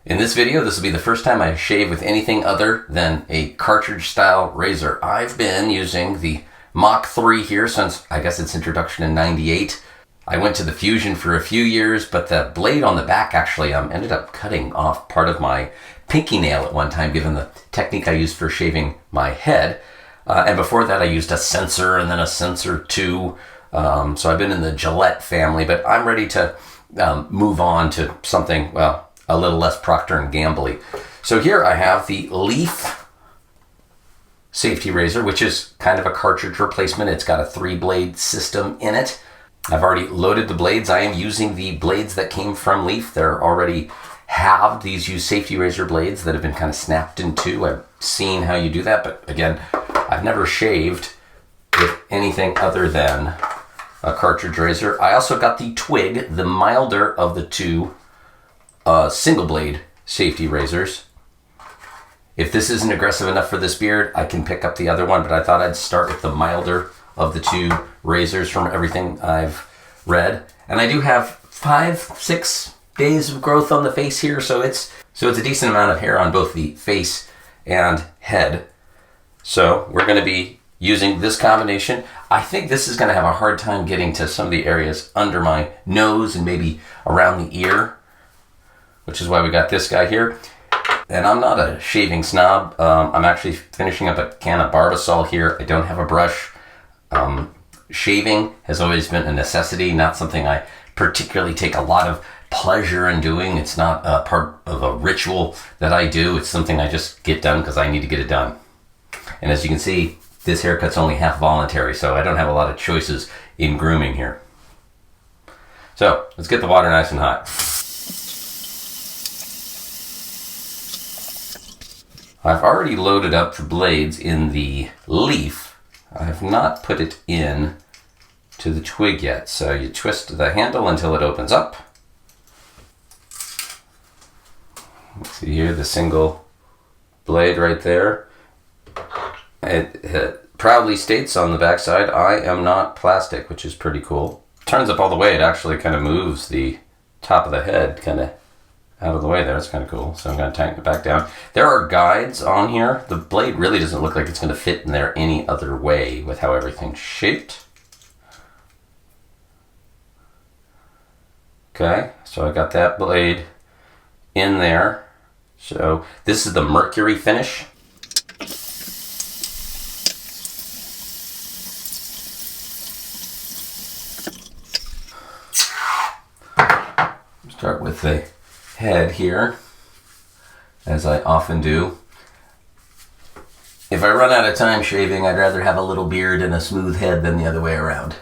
In this video, this will be the first time I shave with anything other than a cartridge style razor. I've been using the Mach 3 here since, I guess, its introduction in '98. I went to the Fusion for a few years, but the blade on the back actually ended up cutting off part of my pinky nail at one time, given the technique I used for shaving my head. And before that, I used a sensor and then a sensor 2. So I've been in the Gillette family, but I'm ready to move on to something, well, a little less Procter & Gamble-y. So here I have the LEAF safety razor, which is kind of a cartridge replacement. It's got a 3-blade system in it. I've already loaded the blades. I am using the blades that came from LEAF. They're already halved. These use safety razor blades that have been kind of snapped in two. I've seen how you do that, but again, I've never shaved with anything other than a cartridge razor. I also got the TWIG, the milder of the two single blade safety razors. If this isn't aggressive enough for this beard, I can pick up the other one, but I thought I'd start with the milder of the two razors from everything I've read. And I do have 5-6 days of growth on the face here, so it's a decent amount of hair on both the face and head. So we're going to be using this combination. I think this is going to have a hard time getting to some of the areas under my nose and maybe around the ear, which is why we got this guy here. And I'm not a shaving snob. I'm actually finishing up a can of Barbasol here. I don't have a brush. Shaving has always been a necessity, not something I particularly take a lot of pleasure in doing. It's not a part of a ritual that I do. It's something I just get done because I need to get it done. And as you can see, this haircut's only half voluntary, so I don't have a lot of choices in grooming here. So let's get the water nice and hot. I've already loaded up the blades in the LEAF. I have not put it in to the TWIG yet. So you twist the handle until it opens up. See here, the single blade right there. It proudly states on the backside, I am not plastic, which is pretty cool. Turns up all the way. It actually kind of moves the top of the head kind of out of the way there. It's kind of cool. So I'm going to tighten it back down. There are guides on here. The blade really doesn't look like it's going to fit in there any other way with how everything's shaped. Okay, so I got that blade in there. So this is the mercury finish. Start with the head here, as I often do. If I run out of time shaving, I'd rather have a little beard and a smooth head than the other way around.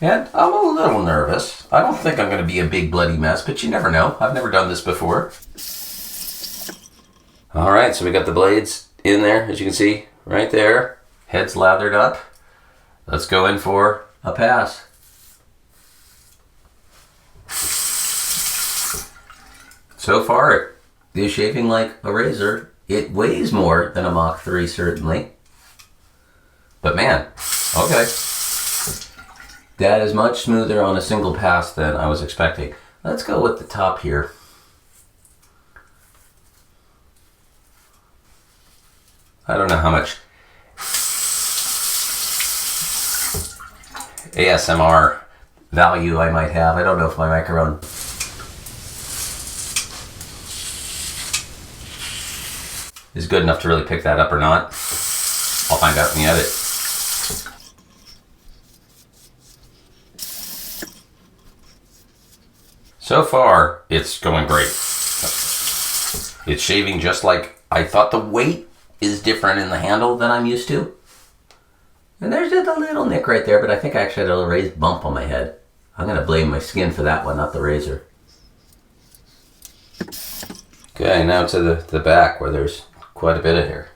And I'm a little nervous. I don't think I'm going to be a big bloody mess, but you never know. I've never done this before. Alright, so we got the blades in there, as you can see, right there. Head's lathered up. Let's go in for a pass. So far, it is shaving like a razor. It weighs more than a Mach 3, certainly. But man, okay. That is much smoother on a single pass than I was expecting. Let's go with the top here. I don't know how much ASMR value I might have. I don't know if my microphone is good enough to really pick that up or not. I'll find out in the edit. So far, it's going great. It's shaving just like I thought. The weight is different in the handle than I'm used to. And there's just a little nick right there, but I think I actually had a little raised bump on my head. I'm going to blame my skin for that one, not the razor. Okay, now to the back where there's quite a bit of hair.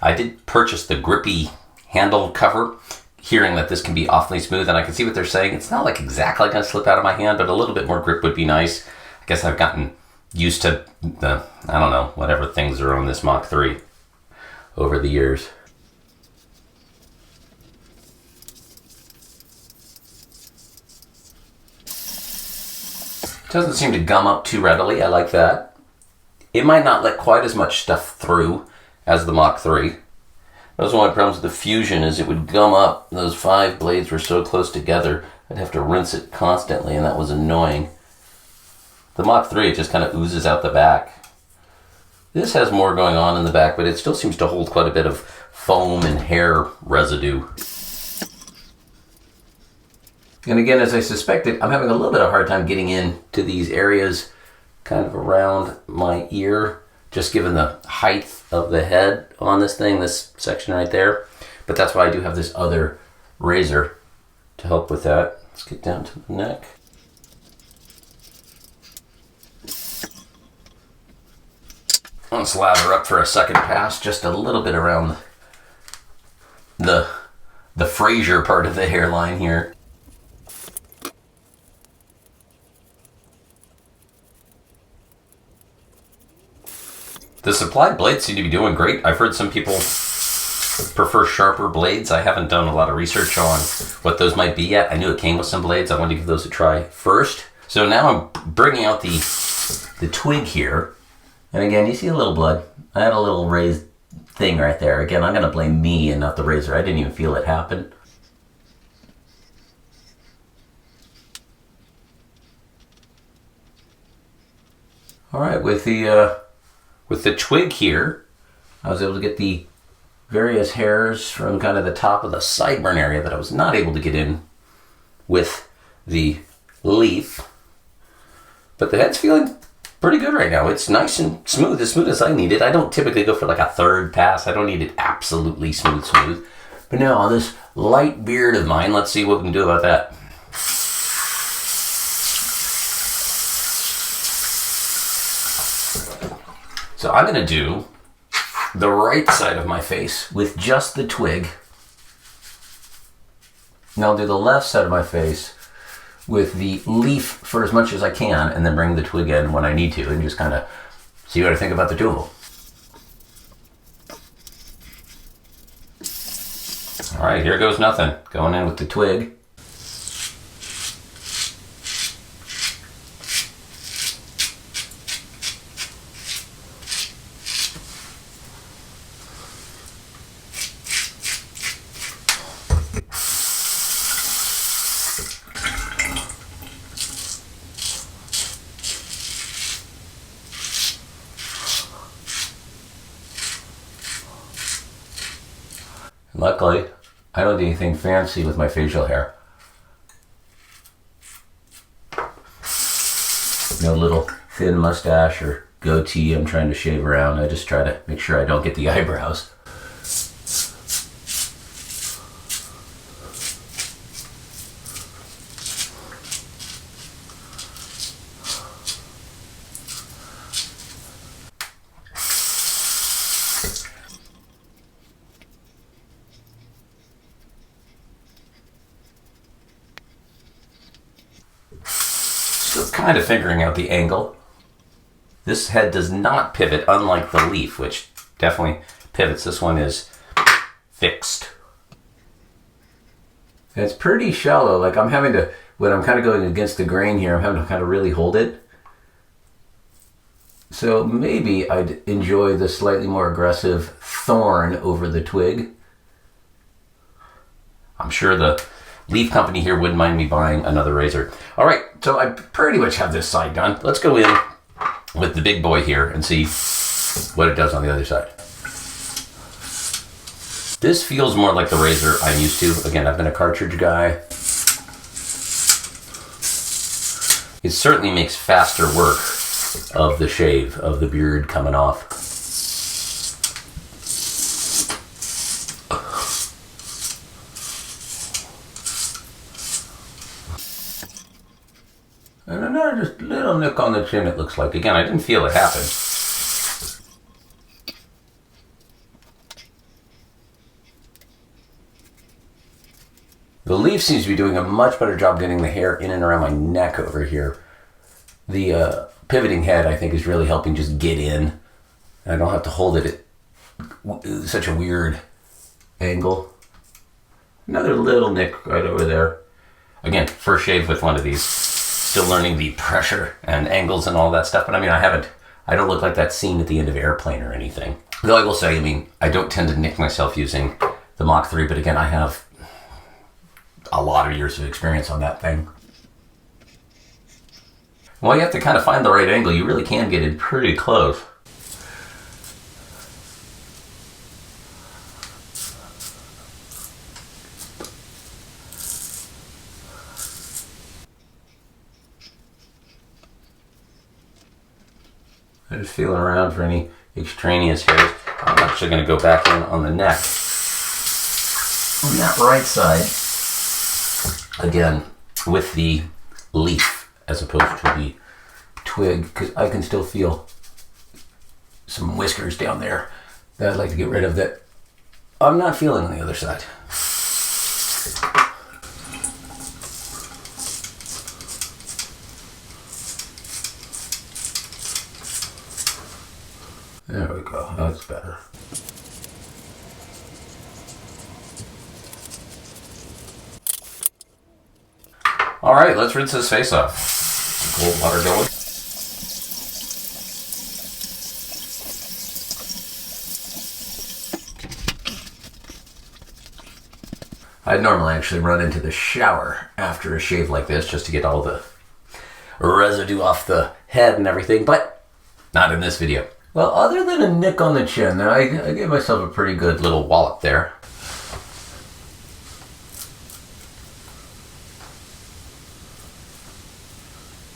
I did purchase the grippy handle cover, hearing that this can be awfully smooth, and I can see what they're saying. It's not like exactly going to slip out of my hand, but a little bit more grip would be nice. I guess I've gotten used to the, I don't know, whatever things are on this Mach 3 over the years. Doesn't seem to gum up too readily. I like that. It might not let quite as much stuff through as the Mach 3. That was one of my problems with the Fusion, is it would gum up. Those 5 blades were so close together, I'd have to rinse it constantly, and that was annoying. The Mach 3, it just kind of oozes out the back. This has more going on in the back, but it still seems to hold quite a bit of foam and hair residue. And again, as I suspected, I'm having a little bit of a hard time getting into these areas kind of around my ear, just given the height of the head on this thing, this section right there. But that's why I do have this other razor to help with that. Let's get down to the neck. Let's lather up for a second pass, just a little bit around the Fraser part of the hairline here. The supplied blades seem to be doing great. I've heard some people prefer sharper blades. I haven't done a lot of research on what those might be yet. I knew it came with some blades. I wanted to give those a try first. So now I'm bringing out the twig here. And again, you see a little blood. I had a little raised thing right there. Again, I'm going to blame me and not the razor. I didn't even feel it happen. All right, with the twig here, I was able to get the various hairs from kind of the top of the sideburn area that I was not able to get in with the leaf. But the head's feeling pretty good right now. It's nice and smooth as I need it. I don't typically go for like a third pass. I don't need it absolutely smooth. But now on this light beard of mine, let's see what we can do about that. So I'm going to do the right side of my face with just the twig. Now I'll do the left side of my face with the leaf for as much as I can, and then bring the twig in when I need to, and just kind of see what I think about the two of them. All right, here goes nothing. Going in with the twig. Luckily, I don't do anything fancy with my facial hair. No little thin mustache or goatee I'm trying to shave around. I just try to make sure I don't get the eyebrows. Still kind of figuring out the angle. This head does not pivot, unlike the leaf, which definitely pivots. This one is fixed. And it's pretty shallow. Like I'm having to, when I'm kind of going against the grain here, I'm having to kind of really hold it. So maybe I'd enjoy the slightly more aggressive thorn over the twig. I'm sure the leaf company here wouldn't mind me buying another razor. All right, so I pretty much have this side done. Let's go in with the big boy here and see what it does on the other side. This feels more like the razor I'm used to. Again, I've been a cartridge guy. It certainly makes faster work of the shave, of the beard coming off. And another just little nick on the chin, it looks like. Again, I didn't feel it happen. The leaf seems to be doing a much better job getting the hair in and around my neck over here. The pivoting head, I think, is really helping just get in. I don't have to hold it at such a weird angle. Another little nick right over there. Again, first shave with one of these. still learning the pressure and angles and all that stuff. But I mean, I don't look like that scene at the end of Airplane or anything. Though I will say, I mean, I don't tend to nick myself using the Mach 3, but again, I have a lot of years of experience on that thing. Well, you have to kind of find the right angle. You really can get in pretty close. I'm just feeling around for any extraneous hairs. I'm actually going to go back in on the neck. On that right side, again, with the leaf as opposed to the twig, because I can still feel some whiskers down there that I'd like to get rid of that I'm not feeling on the other side. There we go, that's better. All right, let's rinse this face off. Some cold water going. I'd normally actually run into the shower after a shave like this just to get all the residue off the head and everything, but not in this video. Well, other than a nick on the chin, I gave myself a pretty good little wallop there.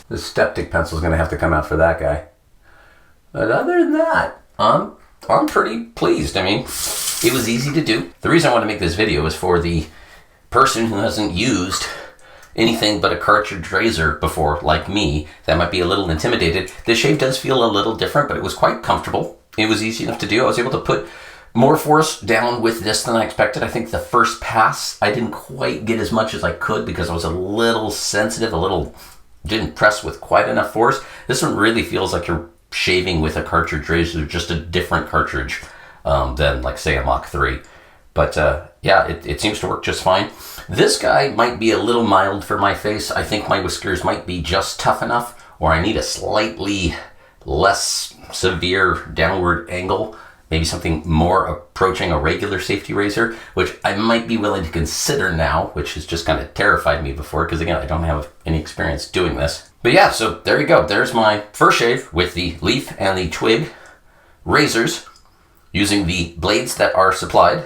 The Steptic pencil is going to have to come out for that guy. But other than that, I'm pretty pleased. I mean, it was easy to do. The reason I want to make this video is for the person who hasn't used anything but a cartridge razor before, like me, that might be a little intimidated. This shave does feel a little different, but it was quite comfortable. It was easy enough to do. I was able to put more force down with this than I expected. I think the first pass, I didn't quite get as much as I could because I was a little sensitive, didn't press with quite enough force. This one really feels like you're shaving with a cartridge razor, just a different cartridge than, like, say, a Mach 3. But yeah, it seems to work just fine. This guy might be a little mild for my face. I think my whiskers might be just tough enough, or I need a slightly less severe downward angle, maybe something more approaching a regular safety razor, which I might be willing to consider now, which has just kind of terrified me before, because again, I don't have any experience doing this. But yeah, so there you go. There's my first shave with the Leaf and the Twig razors, using the blades that are supplied.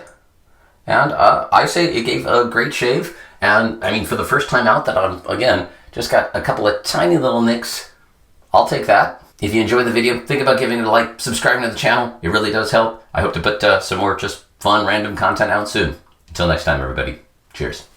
And I say it gave a great shave. And I mean, for the first time out that I'm, again, just got a couple of tiny little nicks, I'll take that. If you enjoyed the video, think about giving it a like, subscribing to the channel. It really does help. I hope to put some more just fun, random content out soon. Until next time, everybody. Cheers.